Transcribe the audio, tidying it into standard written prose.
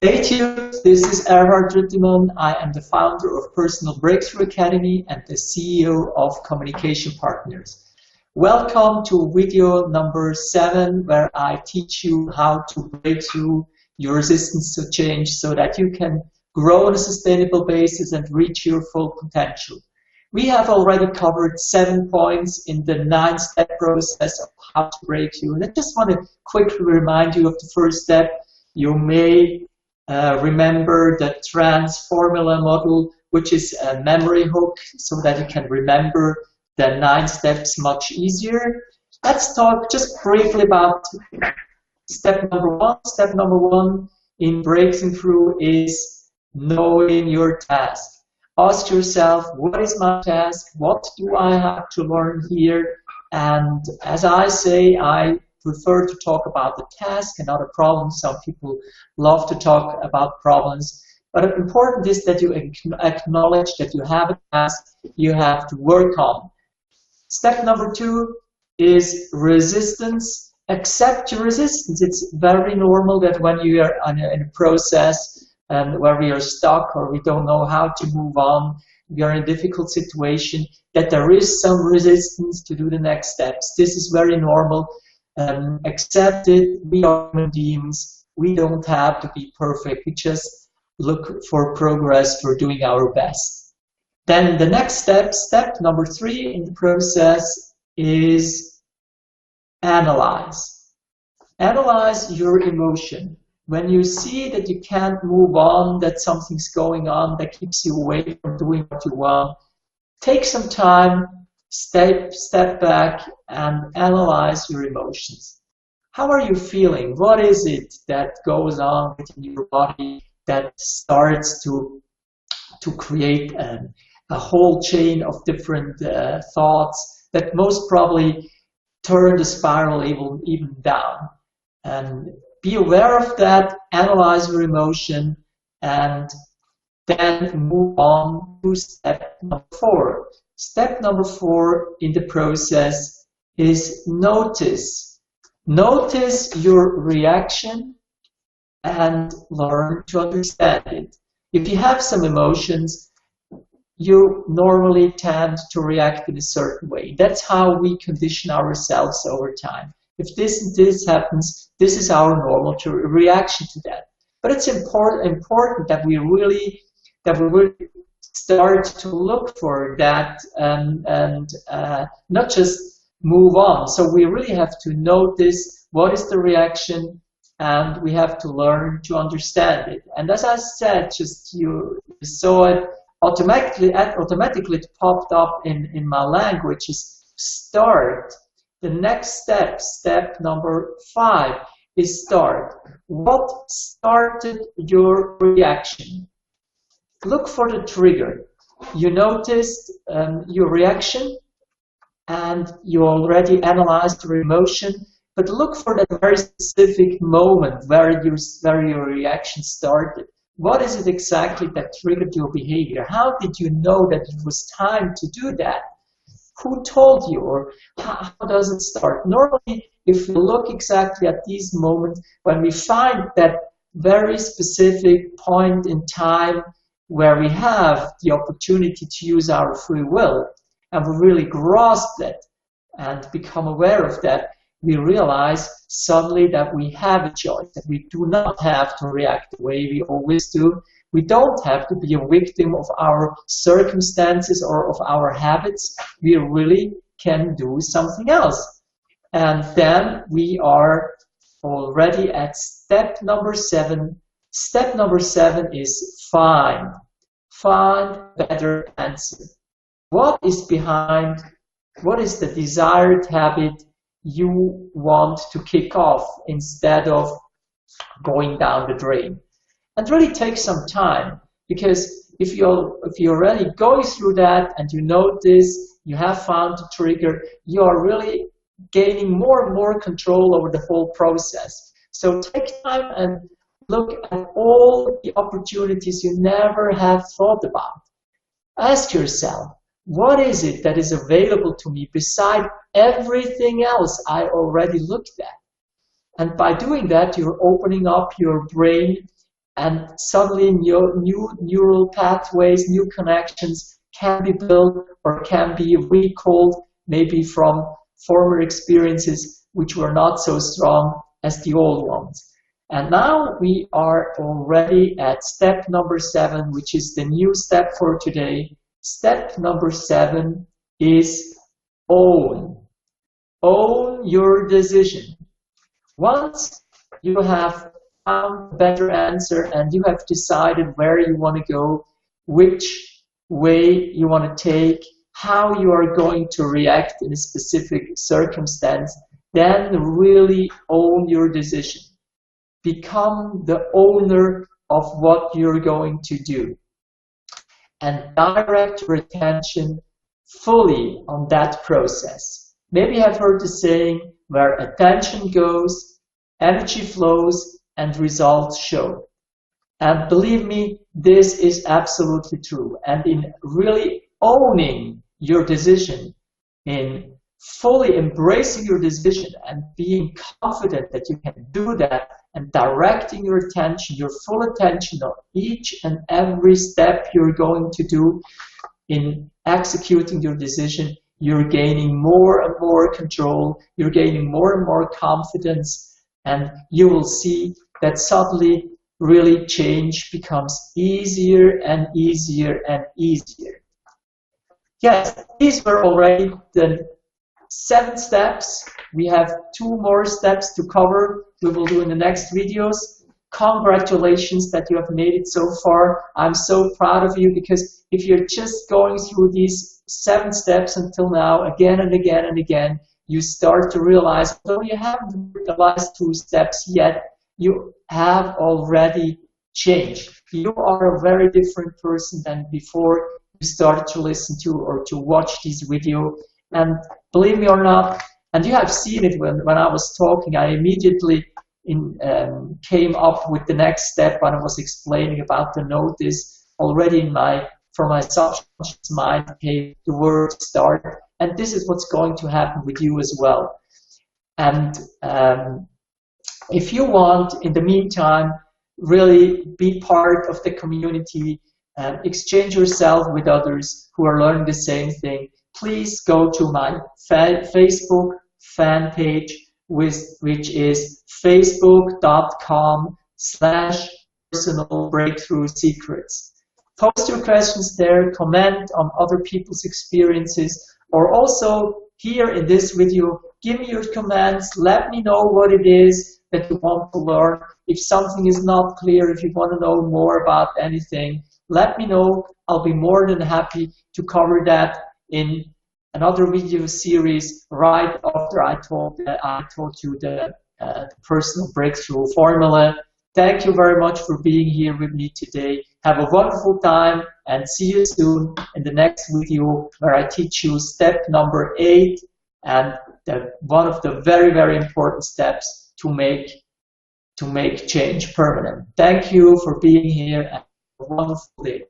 Stay tuned. This is Erhard Ruettimann. I am the founder of Personal Breakthrough Academy and the CEO of Communication Partners. Welcome to video number 7, where I teach you how to break through your resistance to change so that you can grow on a sustainable basis and reach your full potential. We have already covered 7 points in the 9-step process of how to break through. And I just want to quickly remind you of the first step. You may remember the TRANS formula model, which is a memory hook so that you can remember the 9 steps much easier. Let's talk just briefly about step number 1. Step number 1 in breaking through is knowing your task. Ask yourself, what is my task? What do I have to learn here? And as I say, I prefer to talk about the task and not a problem. Some people love to talk about problems. But important is that you acknowledge that you have a task you have to work on. Step number 2 is resistance. Accept your resistance. It's very normal that when you are in a process and where we are stuck or we don't know how to move on, we are in a difficult situation, that there is some resistance to do the next steps. This is very normal. Accept it. We are human beings. We don't have to be perfect. We just look for progress, for doing our best. Then the next step, step number 3 in the process, is analyze. Analyze your emotion. When you see that you can't move on, that something's going on that keeps you away from doing what you want, take some time, step back and analyze your emotions. How are you feeling? What is it that goes on within your body that starts to create a whole chain of different thoughts that most probably turn the spiral even down? And be aware of that, analyze your emotion, and then move on to step number 4. Step number 4 in the process is notice. Notice your reaction and learn to understand it. If you have some emotions, you normally tend to react in a certain way. That's how we condition ourselves over time. If this and this happens, this is our normal reaction to that. But it's important that we really start to look for that and not just move on. So we really have to notice what is the reaction, and we have to learn to understand it. And as I said, just you saw it automatically it popped up in my language, is start. The next step, step number 5, is start. What started your reaction? Look for the trigger. You noticed your reaction and you already analyzed your emotion, but look for that very specific moment where your reaction started. What is it exactly that triggered your behavior? How did you know that it was time to do that? Who told you, or how does it start? Normally, if we look exactly at these moments, when we find that very specific point in time where we have the opportunity to use our free will, and we really grasp that and become aware of that, we realize suddenly that we have a choice, that we do not have to react the way we always do. We don't have to be a victim of our circumstances or of our habits. We really can do something else. And then we are already at step number 7. Step number 7 is find. Find a better answer. What is behind, what is the desired habit you want to kick off instead of going down the drain? And really take some time, because if you're already going through that and you notice you have found the trigger, you are really gaining more and more control over the whole process. So take time and look at all the opportunities you never have thought about. Ask yourself, what is it that is available to me beside everything else I already looked at? And by doing that, you're opening up your brain and suddenly new neural pathways, new connections can be built or can be recalled, maybe from former experiences which were not so strong as the old ones. And now we are already at step number 7, which is the new step for today. Step number 7 is own. Own your decision. Once you have found a better answer and you have decided where you want to go, which way you want to take, how you are going to react in a specific circumstance, then really own your decision. Become the owner of what you're going to do and direct your attention fully on that process. Maybe you have heard the saying, where attention goes, energy flows, and results show. And believe me, this is absolutely true. And in really owning your decision, in fully embracing your decision and being confident that you can do that, and directing your attention, your full attention on each and every step you're going to do in executing your decision, you're gaining more and more control, you're gaining more and more confidence, and you will see that suddenly really change becomes easier and easier and easier. Yes, these were already the 7 steps. We have 2 more steps to cover. We will do in the next videos. Congratulations that you have made it so far. I'm so proud of you, because if you're just going through these 7 steps until now, again and again and again, you start to realize, though you haven't done the last 2 steps yet, you have already changed. You are a very different person than before you started to listen to or to watch this video. And believe me or not, and you have seen it when I was talking, I immediately came up with the next step when I was explaining about the notice. Already from my subconscious mind came the word start, and this is what's going to happen with you as well. And if you want, in the meantime, really be part of the community, exchange yourself with others who are learning the same thing, please go to my Facebook fan page, which is facebook.com/personalbreakthroughsecrets. Post your questions there, comment on other people's experiences, or also here in this video, give me your comments, let me know what it is that you want to learn. If something is not clear, if you want to know more about anything, let me know. I'll be more than happy to cover that in another video series right after I told you the personal breakthrough formula. Thank you very much for being here with me today. Have a wonderful time, and see you soon in the next video, where I teach you step number 8 and one of the very, very important steps to make change permanent. Thank you for being here, and have a wonderful day.